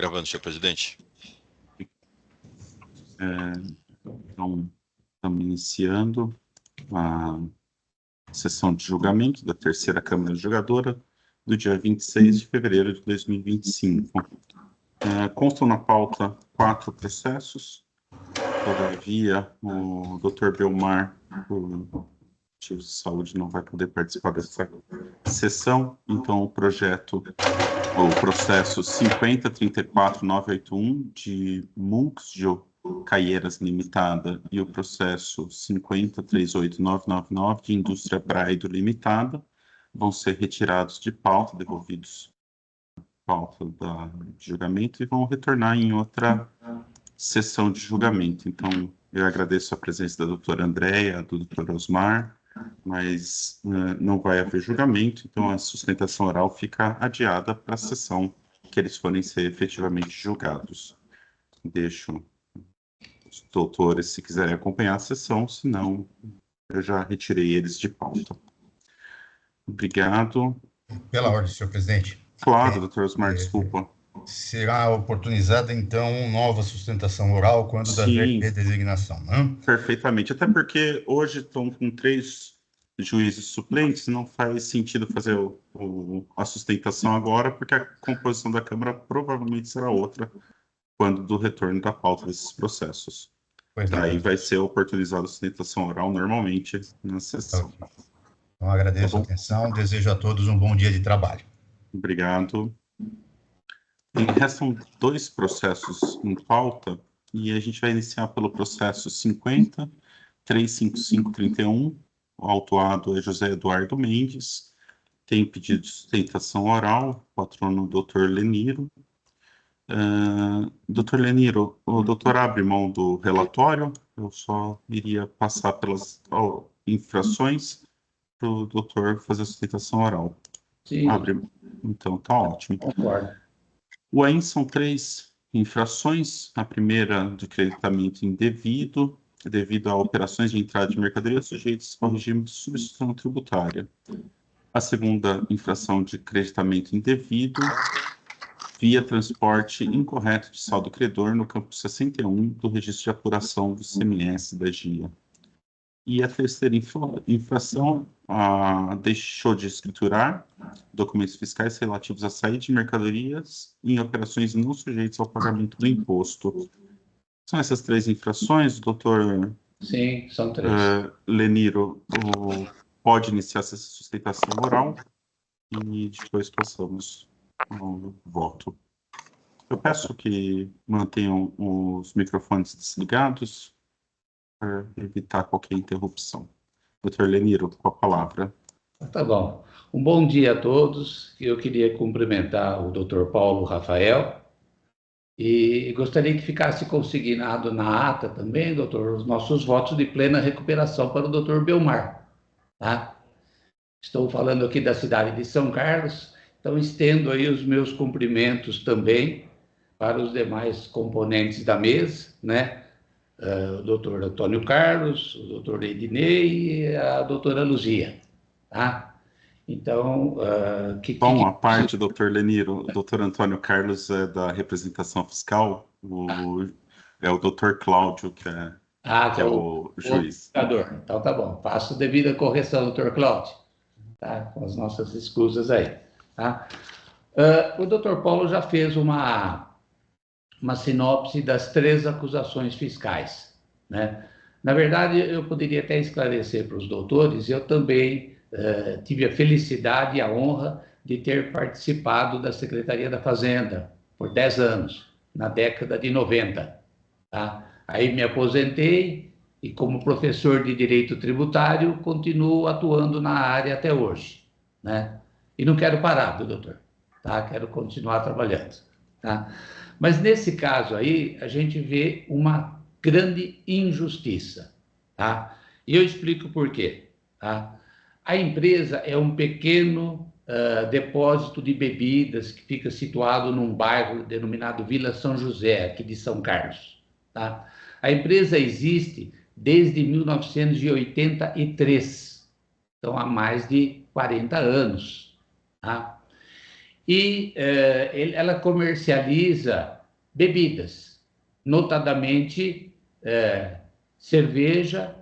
Gravando, senhor presidente. Então, estamos iniciando a sessão de julgamento da terceira Câmara Julgadora do dia 26 de fevereiro de 2025. Constam na pauta 4 processos. Todavia, o Dr. Belmar, por motivos de saúde, não vai poder participar dessa sessão. Então, o processo 50.34.981 de Munksjo Caieiras Limitada e o processo 50.38.999 de Indústria Braido Limitada vão ser retirados de pauta, devolvidos à pauta de julgamento e vão retornar em outra sessão de julgamento. Então, eu agradeço a presença da doutora Andréia, do doutor Osmar, mas não vai haver julgamento, então a sustentação oral fica adiada para a sessão que eles forem ser efetivamente julgados. Deixo os doutores, se quiserem acompanhar a sessão, senão eu já retirei eles de pauta. Obrigado. Pela ordem, senhor presidente. Claro, doutor Osmar, desculpa. Será oportunizada, então, nova sustentação oral quando da redesignação, né? Perfeitamente, até porque hoje estão com 3 juízes suplentes, não faz sentido fazer a sustentação agora, porque a composição da Câmara provavelmente será outra quando do retorno da pauta desses processos. Daí vai ser oportunizada a sustentação oral normalmente na sessão. Então, agradeço a atenção, desejo a todos um bom dia de trabalho. Obrigado. E restam 2 processos em pauta, e a gente vai iniciar pelo processo 50.35531, o autuado é José Eduardo Mendes, tem pedido de sustentação oral, patrono Dr. Leniro. Dr. Leniro, o doutor abre mão do relatório, eu só iria passar pelas infrações para o doutor fazer a sustentação oral. Sim. Abre. Então, tá ótimo. Concordo. O AIN são 3 infrações. A primeira, de creditamento indevido, devido a operações de entrada de mercadoria sujeitas ao regime de substituição tributária. A segunda, infração de creditamento indevido, via transporte incorreto de saldo credor no campo 61 do registro de apuração do CMS da GIA. E a terceira infração, deixou de escriturar documentos fiscais relativos à saída de mercadorias em operações não sujeitas ao pagamento do imposto. São essas 3 infrações, doutor? Sim, são 3. Leniro, pode iniciar essa sustentação oral e depois passamos ao voto. Eu peço que mantenham os microfones desligados para evitar qualquer interrupção. Doutor Leniro, com a palavra. Tá bom. Um bom dia a todos. Eu queria cumprimentar o Dr. Paulo Rafael e gostaria que ficasse consignado na ata também, doutor, os nossos votos de plena recuperação para o Dr. Belmar. Tá? Estou falando aqui da cidade de São Carlos, então estendo aí os meus cumprimentos também para os demais componentes da mesa, né? O doutor Antônio Carlos, o doutor Ednei e a doutora Luzia, tá? Então, Bom, a parte, doutor Leniro, o doutor Antônio Carlos é da representação fiscal, é o doutor Cláudio, que é o juiz. Então, tá bom, faço devida correção, doutor Cláudio, tá? Com as nossas escusas aí, tá? O doutor Paulo já fez uma sinopse das 3 acusações fiscais, né? Na verdade, eu poderia até esclarecer para os doutores, eu também tive a felicidade e a honra de ter participado da Secretaria da Fazenda por 10 anos, na década de 90, tá? Aí me aposentei e, como professor de Direito Tributário, continuo atuando na área até hoje, né? E não quero parar, viu, doutor? Tá? Quero continuar trabalhando, tá? Mas nesse caso aí, a gente vê uma grande injustiça, tá? E eu explico por quê, tá? A empresa é um pequeno depósito de bebidas que fica situado num bairro denominado Vila São José, aqui de São Carlos, tá? A empresa existe desde 1983, então há mais de 40 anos, tá? e ela comercializa bebidas, notadamente cerveja,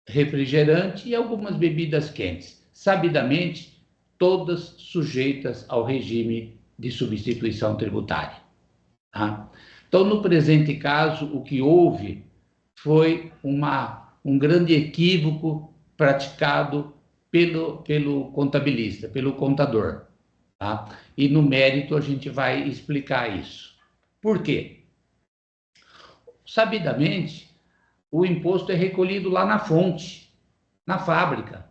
refrigerante e algumas bebidas quentes, sabidamente todas sujeitas ao regime de substituição tributária. Tá? Então, no presente caso, o que houve foi um grande equívoco praticado pelo contabilista, pelo contador. Tá? E no mérito a gente vai explicar isso. Por quê? Sabidamente, o imposto é recolhido lá na fonte, na fábrica.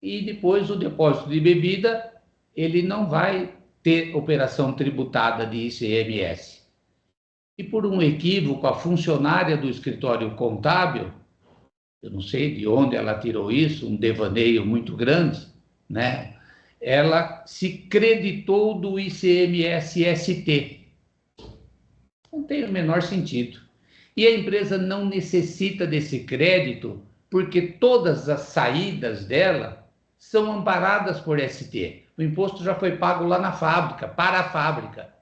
E depois o depósito de bebida, ele não vai ter operação tributada de ICMS. E por um equívoco, a funcionária do escritório contábil, eu não sei de onde ela tirou isso, um devaneio muito grande, né? Ela se creditou do ICMS-ST. Não tem o menor sentido. E a empresa não necessita desse crédito, porque todas as saídas dela são amparadas por ST. O imposto já foi pago lá na fábrica, para a fábrica.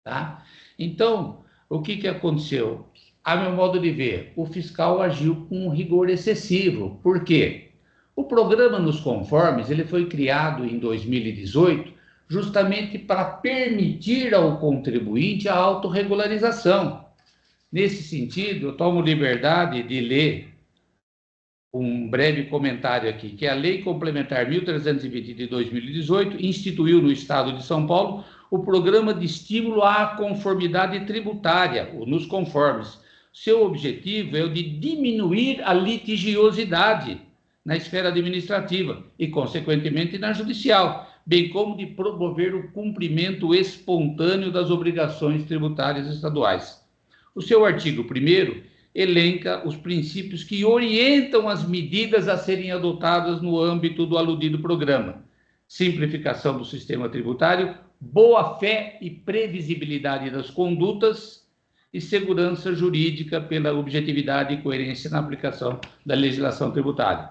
Tá? Então, o que aconteceu? A meu modo de ver, o fiscal agiu com um rigor excessivo. Por quê? O programa nos conformes ele foi criado em 2018 justamente para permitir ao contribuinte a autorregularização. Nesse sentido, eu tomo liberdade de ler um breve comentário aqui, que a Lei Complementar 1320 de 2018 instituiu no Estado de São Paulo o Programa de Estímulo à Conformidade Tributária, o Nos Conformes. Seu objetivo é o de diminuir a litigiosidade na esfera administrativa e, consequentemente, na judicial, bem como de promover o cumprimento espontâneo das obrigações tributárias estaduais. O seu artigo 1º elenca os princípios que orientam as medidas a serem adotadas no âmbito do aludido programa: simplificação do sistema tributário, boa-fé e previsibilidade das condutas e segurança jurídica pela objetividade e coerência na aplicação da legislação tributária.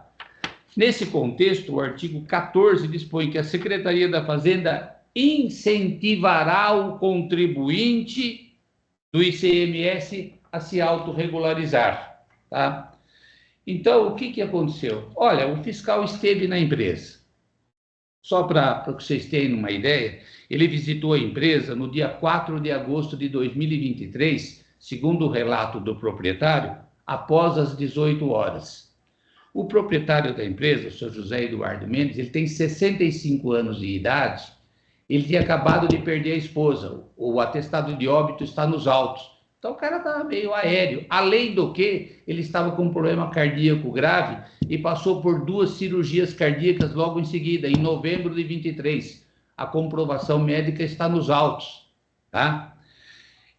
Nesse contexto, o artigo 14 dispõe que a Secretaria da Fazenda incentivará o contribuinte do ICMS a se autorregularizar. Tá? Então, o que aconteceu? Olha, o fiscal esteve na empresa. Só para que vocês tenham uma ideia, ele visitou a empresa no dia 4 de agosto de 2023, segundo o relato do proprietário, após as 18 horas. O proprietário da empresa, o senhor José Eduardo Mendes, ele tem 65 anos de idade, ele tinha acabado de perder a esposa, o atestado de óbito está nos autos. Então o cara estava meio aéreo, além do que ele estava com um problema cardíaco grave e passou por 2 cirurgias cardíacas logo em seguida, em novembro de 23. A comprovação médica está nos autos. Tá?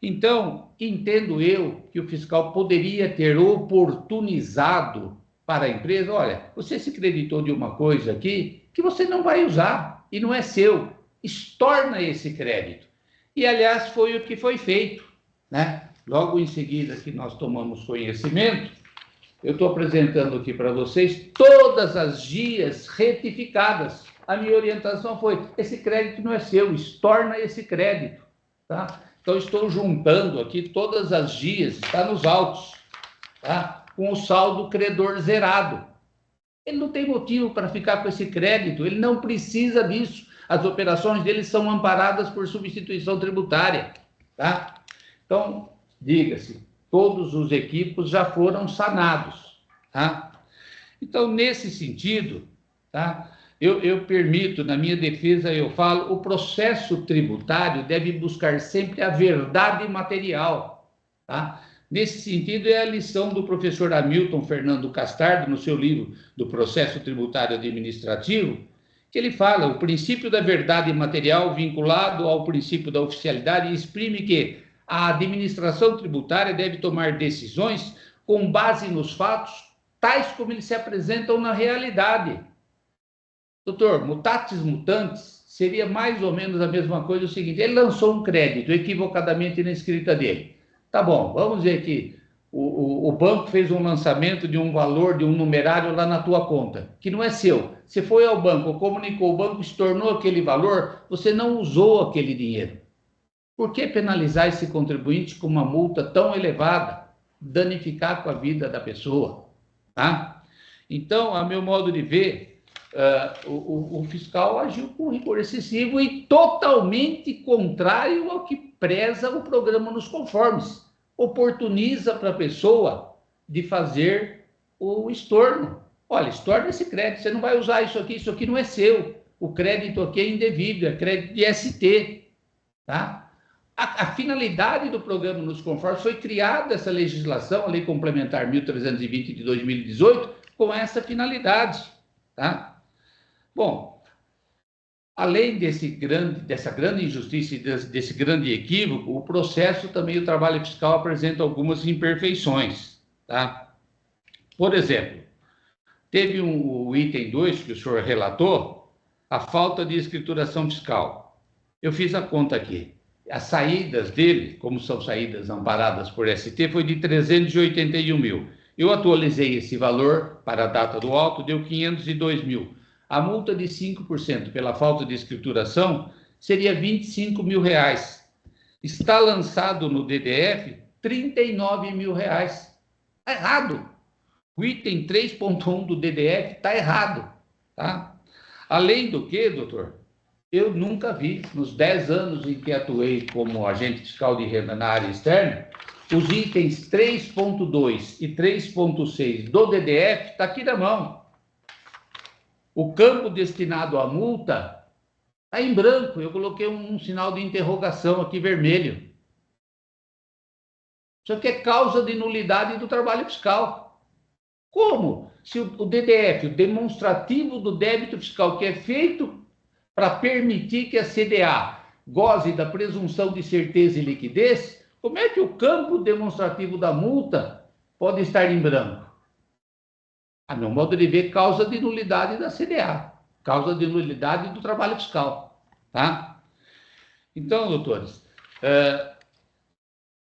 Então, entendo eu que o fiscal poderia ter oportunizado para a empresa: olha, você se creditou de uma coisa aqui que você não vai usar e não é seu, estorna esse crédito. E, aliás, foi o que foi feito, né? Logo em seguida que nós tomamos conhecimento, eu estou apresentando aqui para vocês todas as GIAs retificadas. A minha orientação foi: esse crédito não é seu, estorna esse crédito. Tá? Então, estou juntando aqui todas as GIAs, está nos autos, tá? Com o saldo credor zerado. Ele não tem motivo para ficar com esse crédito, ele não precisa disso. As operações dele são amparadas por substituição tributária. Tá? Então, diga-se, todos os equipos já foram sanados. Tá? Então, nesse sentido, tá? Eu permito, na minha defesa, eu falo, o processo tributário deve buscar sempre a verdade material. Tá? Nesse sentido, é a lição do professor Hamilton Fernando Castardo, no seu livro do Processo Tributário Administrativo, que ele fala: o princípio da verdade material vinculado ao princípio da oficialidade exprime que a administração tributária deve tomar decisões com base nos fatos, tais como eles se apresentam na realidade. Doutor, mutatis mutandis seria mais ou menos a mesma coisa. O seguinte: ele lançou um crédito equivocadamente na escrita dele. Tá bom, vamos dizer que o banco fez um lançamento de um valor, de um numerário lá na tua conta, que não é seu. Você foi ao banco, comunicou, o banco estornou aquele valor, você não usou aquele dinheiro. Por que penalizar esse contribuinte com uma multa tão elevada, danificar com a vida da pessoa? Tá? Então, a meu modo de ver, o fiscal agiu com rigor excessivo e totalmente contrário ao que preza o programa nos conformes. Oportuniza para a pessoa de fazer o estorno. Olha, estorna esse crédito, você não vai usar isso aqui não é seu. O crédito aqui é indevido, é crédito de ST. Tá? A finalidade do programa nos conformes foi criada essa legislação, a Lei Complementar 1320 de 2018, com essa finalidade. Tá? Bom, além dessa grande injustiça e desse grande equívoco, o processo também, o trabalho fiscal apresenta algumas imperfeições. Tá? Por exemplo, teve o item 2 que o senhor relatou, a falta de escrituração fiscal. Eu fiz a conta aqui. As saídas dele, como são saídas amparadas por ST, foi de 381 mil. Eu atualizei esse valor para a data do auto, deu 502 mil. A multa de 5% pela falta de escrituração seria 25 mil reais. Está lançado no DDF 39 mil reais. Está errado. O item 3.1 do DDF está errado. Tá? Além do que, doutor, eu nunca vi, nos 10 anos em que atuei como agente fiscal de renda na área externa, os itens 3.2 e 3.6 do DDF está aqui na mão. O campo destinado à multa está em branco. Eu coloquei um sinal de interrogação aqui vermelho. Isso aqui é causa de nulidade do trabalho fiscal. Como? Se o DDF, o demonstrativo do débito fiscal, que é feito para permitir que a CDA goze da presunção de certeza e liquidez, como é que o campo demonstrativo da multa pode estar em branco? A meu modo de ver, causa de nulidade da CDA, causa de nulidade do trabalho fiscal. Tá? Então, doutores,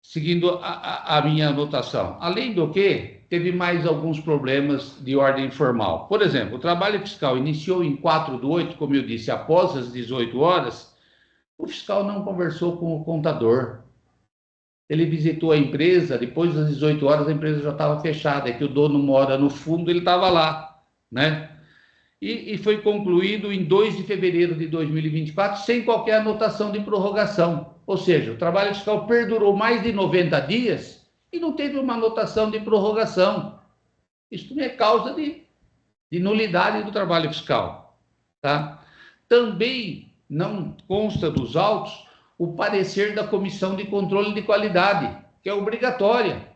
seguindo a minha anotação, além do que, teve mais alguns problemas de ordem formal. Por exemplo, o trabalho fiscal iniciou em 4/8, como eu disse, após as 18 horas, o fiscal não conversou com o contador. Ele visitou a empresa, depois das 18 horas a empresa já estava fechada, é que o dono mora no fundo, ele estava lá, né? E foi concluído em 2 de fevereiro de 2024, sem qualquer anotação de prorrogação. Ou seja, o trabalho fiscal perdurou mais de 90 dias e não teve uma anotação de prorrogação. Isso também é causa de nulidade do trabalho fiscal. Tá? Também não consta dos autos o parecer da Comissão de Controle de Qualidade, que é obrigatória.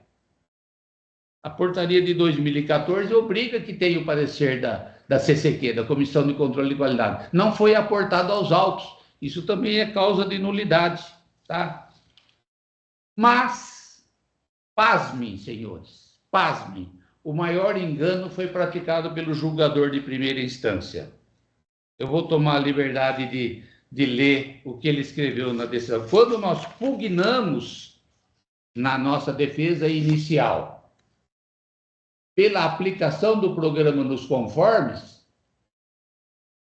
A portaria de 2014 obriga que tenha o parecer da CCQ, da Comissão de Controle de Qualidade. Não foi aportado aos autos. Isso também é causa de nulidade. Tá? Mas, pasmem, senhores, pasmem, o maior engano foi praticado pelo julgador de primeira instância. Eu vou tomar a liberdade de ler o que ele escreveu na decisão. Quando nós pugnamos na nossa defesa inicial pela aplicação do programa nos conformes,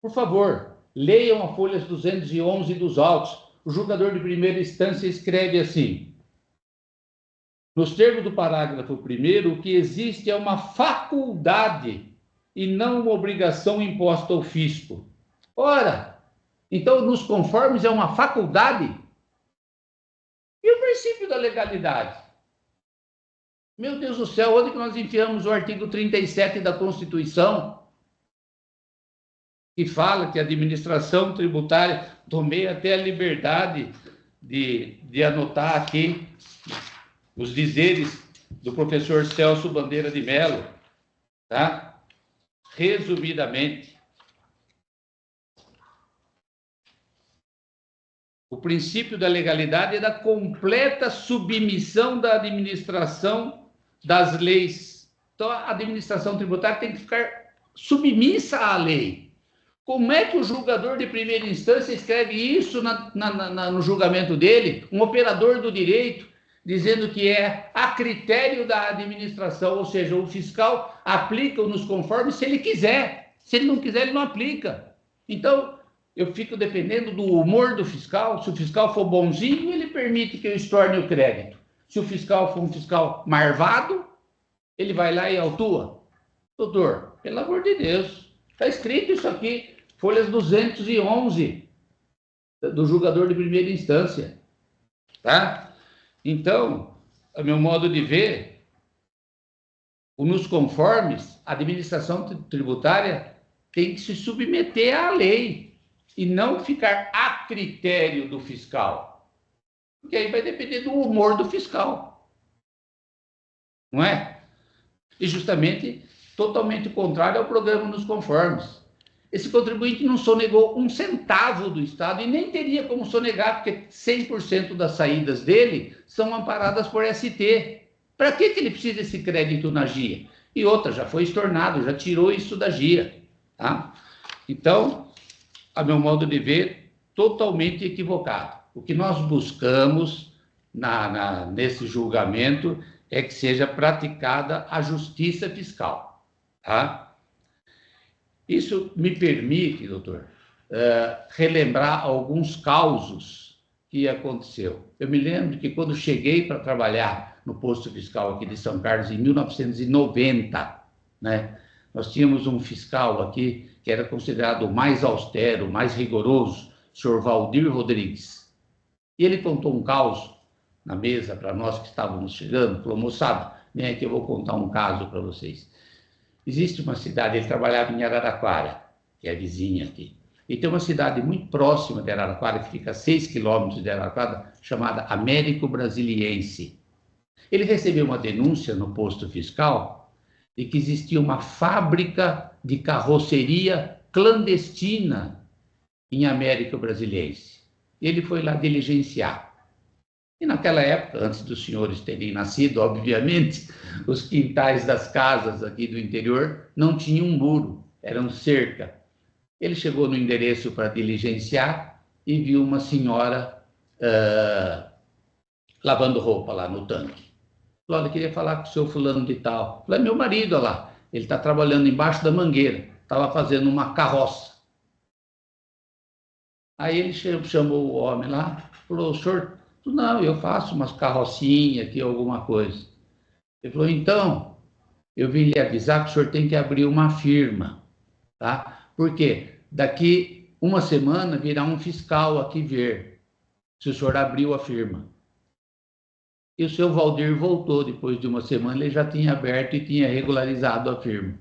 por favor, leiam a folha 211 dos autos. O julgador de primeira instância escreve assim: nos termos do parágrafo 1º, o que existe é uma faculdade e não uma obrigação imposta ao fisco. Ora, então nos conformes é uma faculdade? E o princípio da legalidade? Meu Deus do céu, onde que nós enfiamos o artigo 37 da Constituição, que fala que a administração tributária, tomei até a liberdade de anotar aqui os dizeres do professor Celso Bandeira de Mello, tá? Resumidamente, o princípio da legalidade é da completa submissão da administração das leis. Então, a administração tributária tem que ficar submissa à lei. Como é que o julgador de primeira instância escreve isso no julgamento dele? Um operador do direito dizendo que é a critério da administração, ou seja, o fiscal aplica nos conformes se ele quiser. Se ele não quiser, ele não aplica. Então, eu fico dependendo do humor do fiscal. Se o fiscal for bonzinho, ele permite que eu estorne o crédito. Se o fiscal for um fiscal marvado, ele vai lá e autua. Doutor, pelo amor de Deus, está escrito isso aqui, folhas 211 do julgador de primeira instância. Tá? Então, a meu modo de ver, nos conformes, a administração tributária tem que se submeter à lei e não ficar a critério do fiscal. Porque aí vai depender do humor do fiscal. Não é? E justamente, totalmente contrário ao programa nos conformes. Esse contribuinte não sonegou um centavo do Estado e nem teria como sonegar, porque 100% das saídas dele são amparadas por ST. Para que ele precisa desse crédito na GIA? E outra, já foi estornado, já tirou isso da GIA. Tá? Então, a meu modo de ver, totalmente equivocado. O que nós buscamos nesse julgamento é que seja praticada a justiça fiscal. Tá? Isso me permite, doutor, relembrar alguns causos que aconteceu. Eu me lembro que quando cheguei para trabalhar no posto fiscal aqui de São Carlos, em 1990, né, nós tínhamos um fiscal aqui que era considerado o mais austero, o mais rigoroso, o senhor Valdir Rodrigues. E ele contou um caso na mesa para nós que estávamos chegando, falou, moçada, vem aqui, eu vou contar um caso para vocês. Existe uma cidade, ele trabalhava em Araraquara, que é vizinha aqui, e tem uma cidade muito próxima de Araraquara, que fica a 6 quilômetros de Araraquara, chamada Américo Brasiliense. Ele recebeu uma denúncia no posto fiscal de que existia uma fábrica de carroceria clandestina em Américo Brasiliense. Ele foi lá diligenciar. E naquela época, antes dos senhores terem nascido, obviamente, os quintais das casas aqui do interior não tinham um muro, eram cerca. Ele chegou no endereço para diligenciar e viu uma senhora lavando roupa lá no tanque. Falou, eu queria falar com o seu fulano de tal. Falei, meu marido, olha lá, ele está trabalhando embaixo da mangueira, estava fazendo uma carroça. Aí ele chamou o homem lá, falou, senhor, não, eu faço umas carrocinhas aqui, alguma coisa. Ele falou, então, eu vim lhe avisar que o senhor tem que abrir uma firma, tá? Por quê? Daqui uma semana virá um fiscal aqui ver se o senhor abriu a firma. E o seu Valdir voltou depois de uma semana, ele já tinha aberto e tinha regularizado a firma.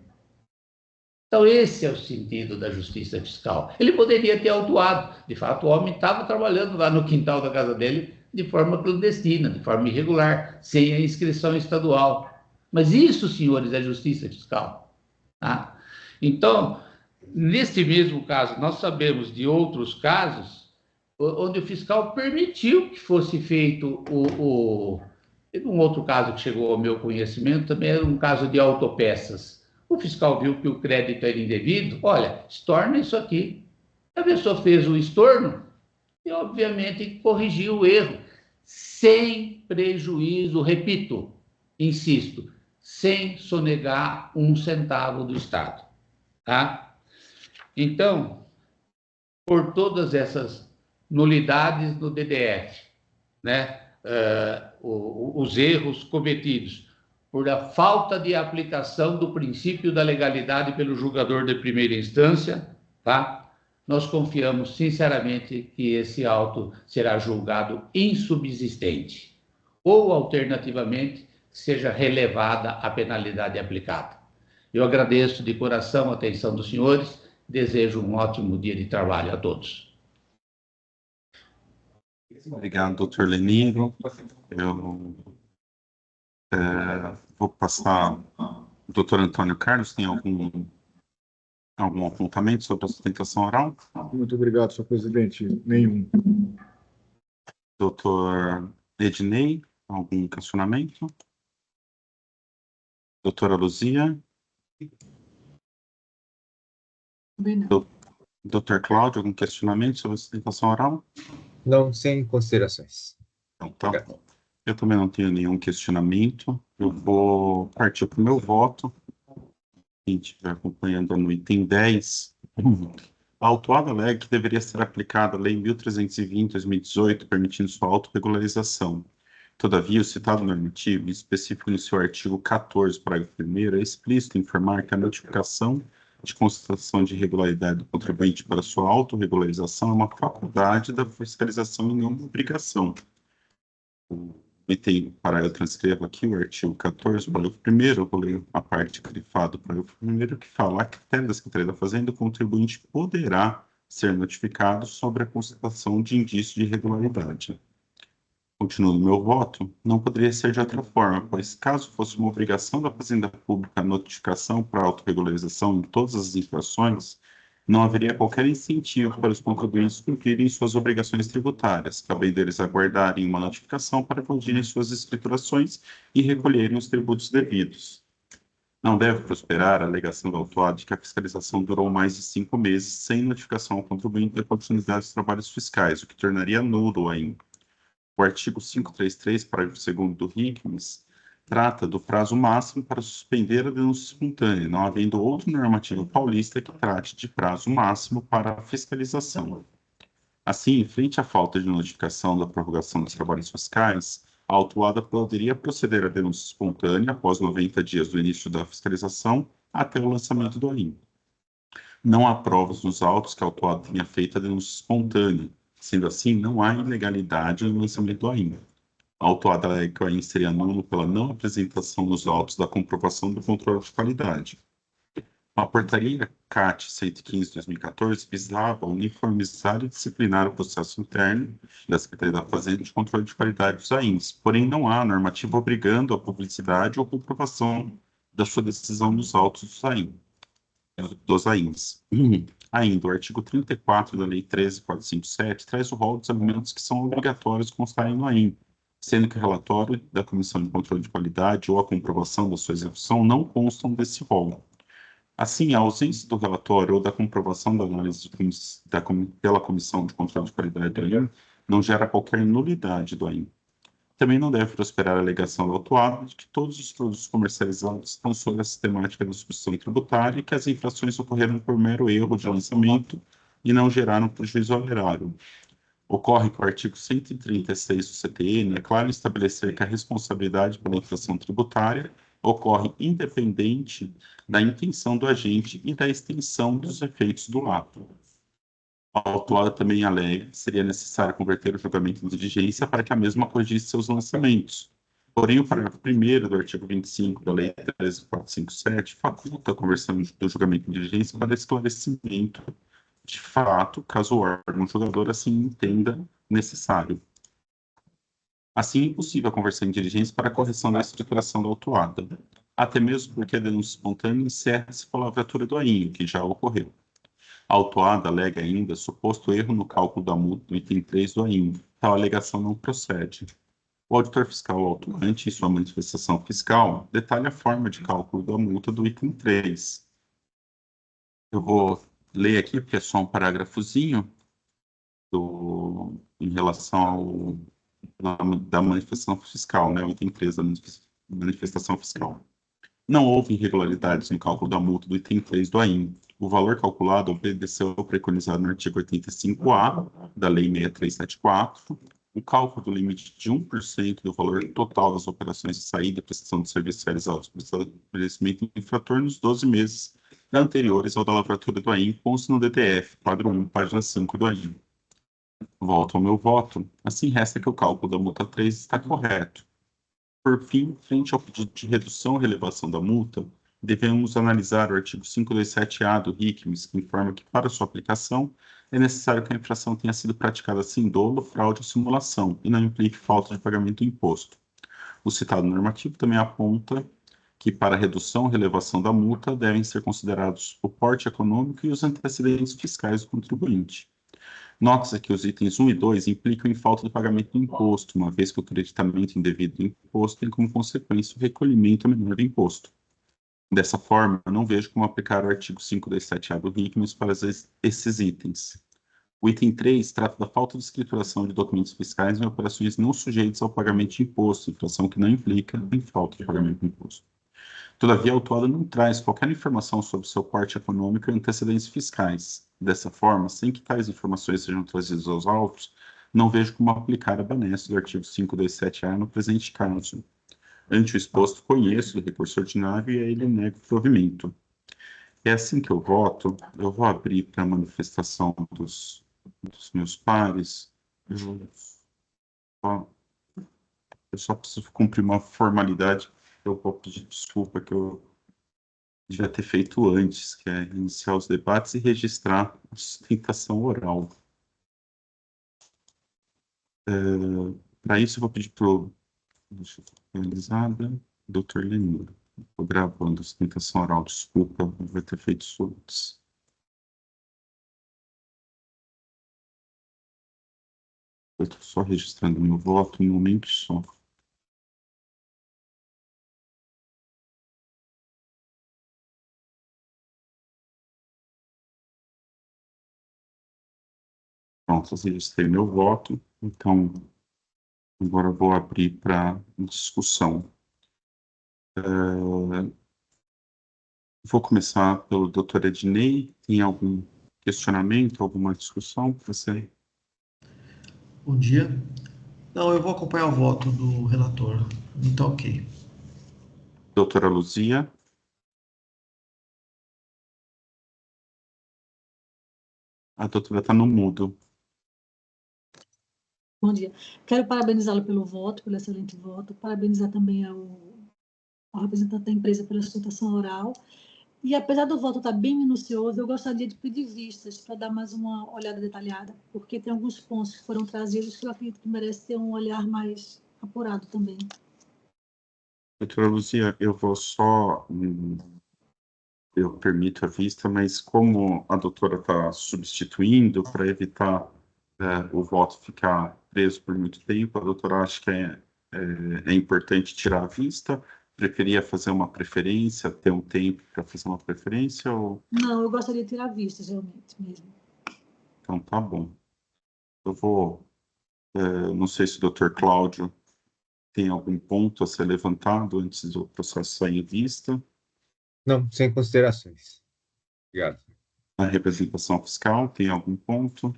Então, esse é o sentido da justiça fiscal. Ele poderia ter autuado. De fato, o homem estava trabalhando lá no quintal da casa dele de forma clandestina, de forma irregular, sem a inscrição estadual. Mas isso, senhores, é justiça fiscal. Tá? Então, neste mesmo caso, nós sabemos de outros casos onde o fiscal permitiu que fosse feito um outro caso que chegou ao meu conhecimento, também era um caso de autopeças. O fiscal viu que o crédito era indevido, olha, estorna isso aqui. A pessoa fez o estorno e, obviamente, corrigiu o erro, sem prejuízo, repito, insisto, sem sonegar um centavo do Estado. Tá? Então, por todas essas nulidades no DDF, né, os erros cometidos por a falta de aplicação do princípio da legalidade pelo julgador de primeira instância, tá? Nós confiamos sinceramente que esse auto será julgado insubsistente ou, alternativamente, seja relevada a penalidade aplicada. Eu agradeço de coração a atenção dos senhores, desejo um ótimo dia de trabalho a todos. Obrigado, doutor Leniro. Eu vou passar. O doutor Antônio Carlos tem algum apontamento sobre a sustentação oral? Muito obrigado, senhor presidente. Nenhum. Doutor Ednei, algum questionamento? Doutora Luzia? Doutor Cláudio, algum questionamento sobre a sustentação oral? Não, sem considerações. Então, tá. Eu também não tenho nenhum questionamento. Eu vou partir para o meu voto. Quem estiver acompanhando no item 10, a autuada alega que deveria ser aplicada a Lei 1320/2018, permitindo sua autorregularização. Todavia, o citado normativo, em específico no seu artigo 14, parágrafo 1º, é explícito em informar que a notificação de constatação de irregularidade do contribuinte para sua autorregularização é uma faculdade da fiscalização e não uma obrigação. O item, eu transcrevo aqui o artigo 14, parágrafo 1º, eu vou ler a parte grifada do parágrafo 1º, que fala: a critério da Secretaria da Fazenda, o contribuinte poderá ser notificado sobre a constatação de indício de irregularidade. Continuo no meu voto, não poderia ser de outra forma, pois caso fosse uma obrigação da Fazenda Pública a notificação para autorregularização em todas as infrações, não haveria qualquer incentivo para os contribuintes cumprirem suas obrigações tributárias, cabendo eles aguardarem uma notificação para fazerem suas escriturações e recolherem os tributos devidos. Não deve prosperar a alegação do autuado de que a fiscalização durou mais de 5 meses sem notificação ao contribuinte da continuidade dos trabalhos fiscais, o que tornaria nulo ainda. O artigo 533, parágrafo 2º do RICMES, trata do prazo máximo para suspender a denúncia espontânea, não havendo outro normativo paulista que trate de prazo máximo para a fiscalização. Assim, frente à falta de notificação da prorrogação dos trabalhos fiscais, a autuada poderia proceder à denúncia espontânea após 90 dias do início da fiscalização até o lançamento do AIM. Não há provas nos autos que a autuada tenha feito a denúncia espontânea. Sendo assim, não há ilegalidade no lançamento do AIM. A autuada alega que o AIM seria nulo pela não apresentação nos autos da comprovação do controle de qualidade. A portaria CAT 115/2014 visava uniformizar e disciplinar o processo interno da Secretaria da Fazenda de controle de qualidade dos AIMs, porém não há normativa obrigando a publicidade ou comprovação da sua decisão nos autos dos AIMs. Ainda, o artigo 34 da Lei 13.457 traz o rol dos alimentos que são obrigatórios constarem no AIM, sendo que o relatório da Comissão de Controle de Qualidade ou a comprovação da sua execução não constam desse rol. Assim, a ausência do relatório ou da comprovação da análise pela Comissão de Controle de Qualidade do AIM não gera qualquer nulidade do AIM. Também não deve prosperar a alegação do autuado de que todos os produtos comercializados estão sob a sistemática da substituição tributária e que as infrações ocorreram por mero erro de lançamento e não geraram prejuízo ao erário. Ocorre que o artigo 136 do CTN é claro em estabelecer que a responsabilidade pela infração tributária ocorre independente da intenção do agente e da extensão dos efeitos do ato. A autuada também alega que seria necessário converter o julgamento em diligência para que a mesma corrigisse seus lançamentos. Porém, o parágrafo 1º do artigo 25 da Lei 13.457 faculta a conversão do julgamento em diligência para esclarecimento de fato, caso o órgão julgador assim entenda necessário. Assim, é impossível a conversão em diligência para a correção da estruturação da autuada, até mesmo porque a denúncia espontânea encerra-se com a lavratura do AIM, que já ocorreu. A autuada alega ainda suposto erro no cálculo da multa do item 3 do AIM. Tal alegação não procede. O auditor fiscal autuante, em sua manifestação fiscal, detalha a forma de cálculo da multa do item 3. Eu vou ler aqui, porque é só um parágrafozinho em relação da manifestação fiscal, né? O item 3 da manifestação fiscal. Não houve irregularidades no cálculo da multa do item 3 do AIM. O valor calculado obedeceu ao preconizado no artigo 85A da Lei 6374, o cálculo do limite de 1% do valor total das operações de saída e prestação de serviços realizados pelo estabelecimento infrator nos 12 meses anteriores ao da lavratura do AIM, consta no DTF, quadro 1, página 5 do AIM. Volto ao meu voto. Assim resta que o cálculo da multa 3 está correto. Por fim, frente ao pedido de redução ou relevação da multa, devemos analisar o artigo 527-A do RICMES, que informa que, para sua aplicação, é necessário que a infração tenha sido praticada sem dolo, fraude ou simulação, e não implique falta de pagamento do imposto. O citado normativo também aponta que, para a redução ou relevação da multa, devem ser considerados o porte econômico e os antecedentes fiscais do contribuinte. Nota-se que os itens 1 e 2 implicam em falta de pagamento do imposto, uma vez que o creditamento indevido do imposto tem como consequência o recolhimento menor do imposto. Dessa forma, eu não vejo como aplicar o artigo 527-A do RICMES para esses itens. O item 3 trata da falta de escrituração de documentos fiscais em operações não sujeitas ao pagamento de imposto, infração que não implica em falta de pagamento de imposto. Todavia, a autuada não traz qualquer informação sobre seu porte econômico e antecedentes fiscais. Dessa forma, sem que tais informações sejam trazidas aos autos, não vejo como aplicar a benesse do artigo 527-A no presente caso. Ante o exposto, conheço o recurso ordinário e a ele nego provimento. É assim que eu voto. Eu vou abrir para a manifestação dos meus pares. Eu só preciso cumprir uma formalidade. Eu vou pedir desculpa que eu devia ter feito antes, que é iniciar os debates e registrar a sustentação oral. Para isso, eu vou pedir para o... Deixa eu ver, organizada, Dr. Lenir. Estou gravando a sustentação oral, desculpa, eu devia ter feito isso antes. Eu estou só registrando meu voto, um momento só. Pronto, eu registrei meu voto, então agora eu vou abrir para discussão. Vou começar pelo Dr. Ednei. Tem algum questionamento, alguma discussão para você? Bom dia. Não, eu vou acompanhar o voto do relator. Então, ok. Doutora Luzia? A doutora está no mudo. Bom dia. Quero parabenizá-lo pelo voto, pelo excelente voto, parabenizar também ao representante da empresa pela sustentação oral. E apesar do voto estar bem minucioso, eu gostaria de pedir vistas para dar mais uma olhada detalhada, porque tem alguns pontos que foram trazidos que eu acredito que merecem ter um olhar mais apurado também. Doutora Luzia, eu vou só... eu permito a vista, mas como a doutora está substituindo para evitar o voto ficar preso por muito tempo, a doutora acha que é importante tirar a vista? Preferia fazer uma preferência, ter um tempo para fazer uma preferência? Ou... Não, eu gostaria de tirar vistas, realmente, mesmo. Então, tá bom. Eu vou... não sei se o Dr. Cláudio tem algum ponto a ser levantado antes do processo sair em vista. Não, sem considerações. Obrigado. A representação fiscal tem algum ponto?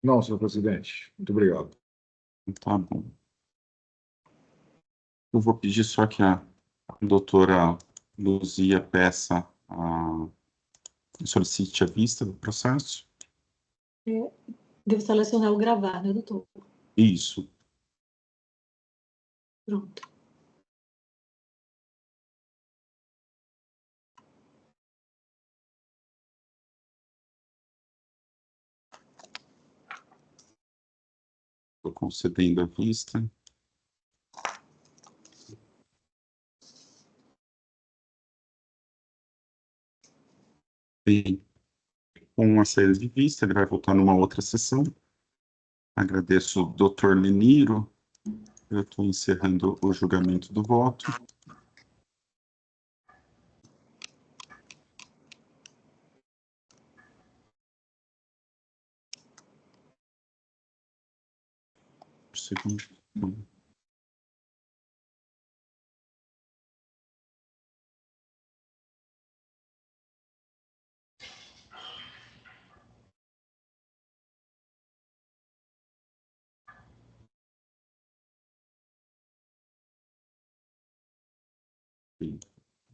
Não, senhor presidente. Muito obrigado. Tá bom. Eu vou pedir só que a doutora Luzia peça solicite a vista do processo. Devo selecionar o gravar, né, doutor? Isso. Pronto. Estou concedendo a vista. Bem, com a saída de vista, ele vai voltar numa outra sessão. Agradeço o Dr. Leniro. Eu estou encerrando o julgamento do voto. Segundo.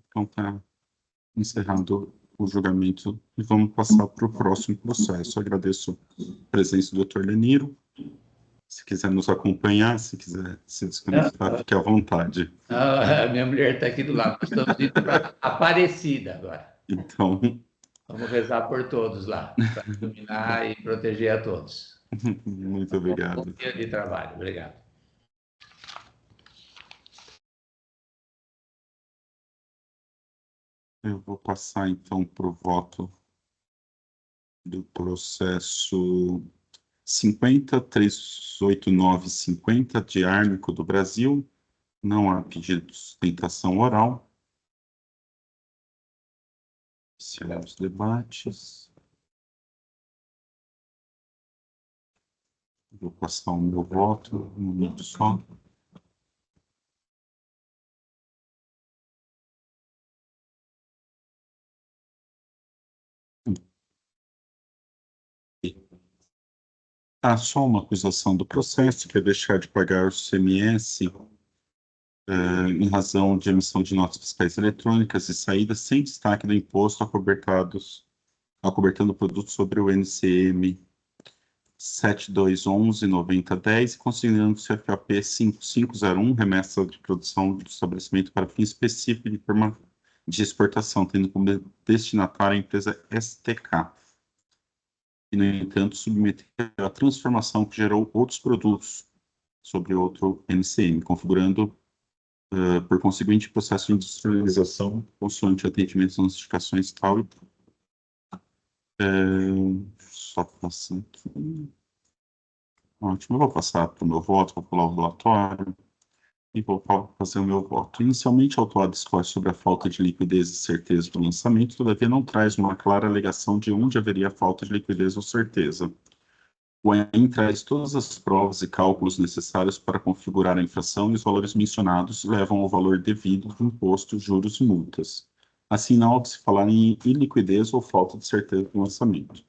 Então, está encerrado o julgamento e vamos passar para o próximo processo. Agradeço a presença do Dr. Leniro. Se quiser nos acompanhar, se quiser se desconectar, fique à vontade. A minha mulher está aqui do lado. Nós estamos indo para Aparecida agora. Então, Vamos rezar por todos lá, para iluminar e proteger a todos. muito obrigado. Bom dia de trabalho. Obrigado. Eu vou passar, então, para o voto do processo 50.389.50 de Árnico do Brasil. Não há pedido de sustentação oral. Iniciar os debates. Vou passar o meu voto um momento só. Só uma acusação do processo, que é deixar de pagar o CMS em razão de emissão de notas fiscais eletrônicas e saídas sem destaque do imposto acobertando produtos sobre o NCM 7211-9010 e considerando o CFAP 5501, remessa de produção do estabelecimento para fim específico de exportação, tendo como destinatária a empresa STK. E, no entanto, submeter a transformação que gerou outros produtos sobre outro NCM, configurando, por conseguinte, processo de industrialização consoante atendimento às notificações tal e só passar aqui. Ótimo, eu vou passar para o meu voto, vou pular o relatório e vou fazer o meu voto. Inicialmente, a autuada discorre sobre a falta de liquidez e certeza do lançamento, todavia não traz uma clara alegação de onde haveria falta de liquidez ou certeza. O AIM traz todas as provas e cálculos necessários para configurar a infração e os valores mencionados levam ao valor devido do imposto, juros e multas. Assim, não há que se falar em iliquidez ou falta de certeza do lançamento.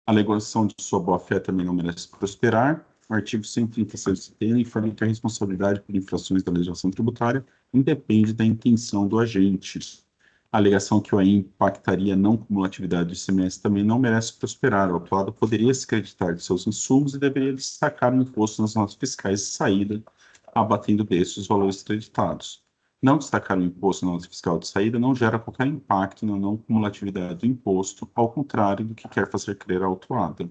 A alegação de sua boa-fé também não merece prosperar. O artigo 136 do CTN informa que a responsabilidade por infrações da legislação tributária independe da intenção do agente. A alegação que o AIM impactaria a não cumulatividade do ICMS também não merece prosperar. O autuado poderia se creditar de seus insumos e deveria destacar o imposto nas notas fiscais de saída, abatendo desses os valores creditados. Não destacar o imposto na nota fiscal de saída não gera qualquer impacto na não cumulatividade do imposto, ao contrário do que quer fazer crer a autuada.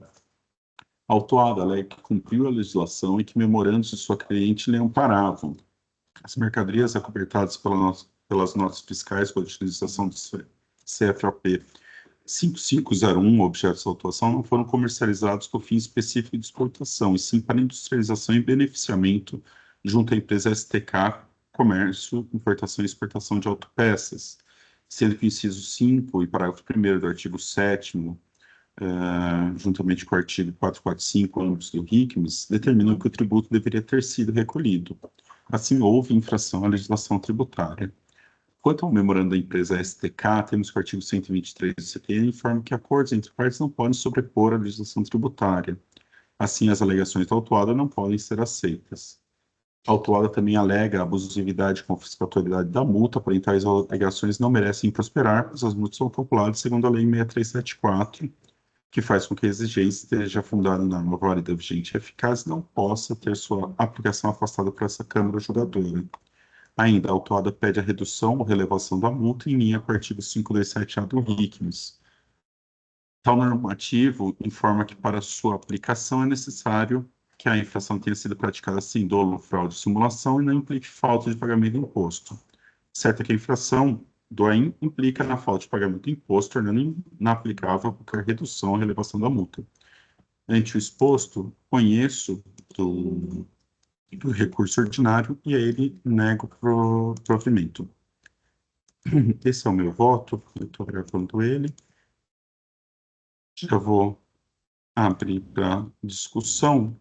A autuada alega que cumpriu a legislação e que memorandos de sua cliente lhe amparavam. As mercadorias acobertadas pelas notas fiscais com a utilização do CFAP 5501, objetos de autuação, não foram comercializados com fim específico de exportação, e sim para industrialização e beneficiamento junto à empresa STK Comércio, Importação e Exportação de Autopeças, sendo que o inciso 5 e parágrafo 1º do artigo 7º, juntamente com o artigo 445, ambos do RICMES, determinam que o tributo deveria ter sido recolhido. Assim, houve infração à legislação tributária. Quanto ao memorando da empresa STK, temos que o artigo 123 do CTN informa que acordos entre partes não podem sobrepor a legislação tributária. Assim, as alegações da autuada não podem ser aceitas. A autuada também alega a abusividade e confiscatoriedade da multa, porém tais alegações não merecem prosperar, pois as multas são calculadas segundo a Lei 6374, que faz com que a exigência esteja fundada na norma válida, vigente e eficaz e não possa ter sua aplicação afastada por essa Câmara julgadora. Ainda, a autuada pede a redução ou relevação da multa em linha com o artigo 527A do RICMES. Tal normativo informa que para sua aplicação é necessário que a infração tenha sido praticada sem dolo, fraude ou simulação e não implique falta de pagamento de imposto. Certo é que a infração do AIM implica na falta de pagamento de imposto, tornando inaplicável qualquer redução ou relevação da multa. Ante o exposto, conheço do recurso ordinário e a ele nego provimento. Esse é o meu voto, eu estou gravando ele. Já vou abrir para discussão.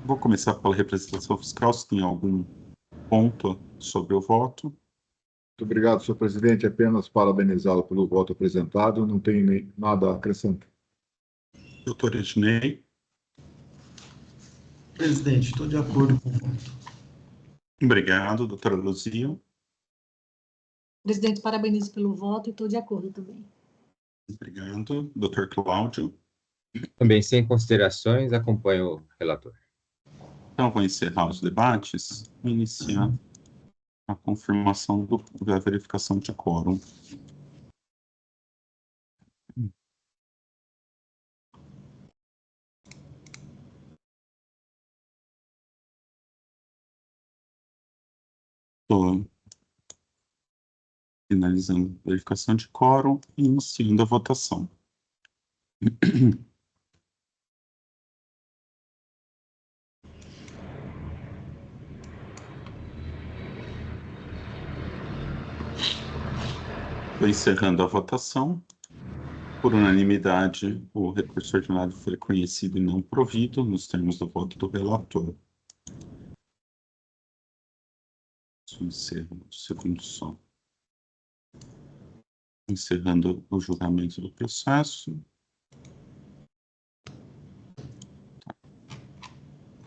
Vou começar pela representação fiscal, se tem algum ponto sobre o voto. Muito obrigado, senhor presidente. Apenas parabenizá-lo pelo voto apresentado. Não tem nada a acrescentar. Doutor Ednei. Presidente, estou de acordo com o voto. Obrigado, doutora Luzia. Presidente, parabenizo pelo voto e estou de acordo também. Obrigado. Doutor Cláudio. Também, sem considerações, acompanho o relator. Então, vou encerrar os debates e iniciar a confirmação da verificação de quórum. Estou finalizando a verificação de quórum e iniciando a votação. Estou encerrando a votação. Por unanimidade, o recurso ordinário foi reconhecido e não provido nos termos do voto do relator. Encerro o segundo som. Encerrando o julgamento do processo.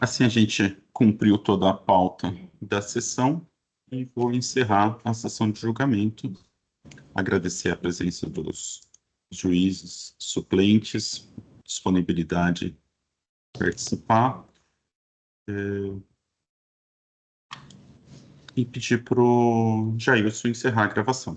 Assim a gente cumpriu toda a pauta da sessão e vou encerrar a sessão de julgamento. Agradecer a presença dos juízes suplentes, disponibilidade de participar. E pedir para o Jailson encerrar a gravação.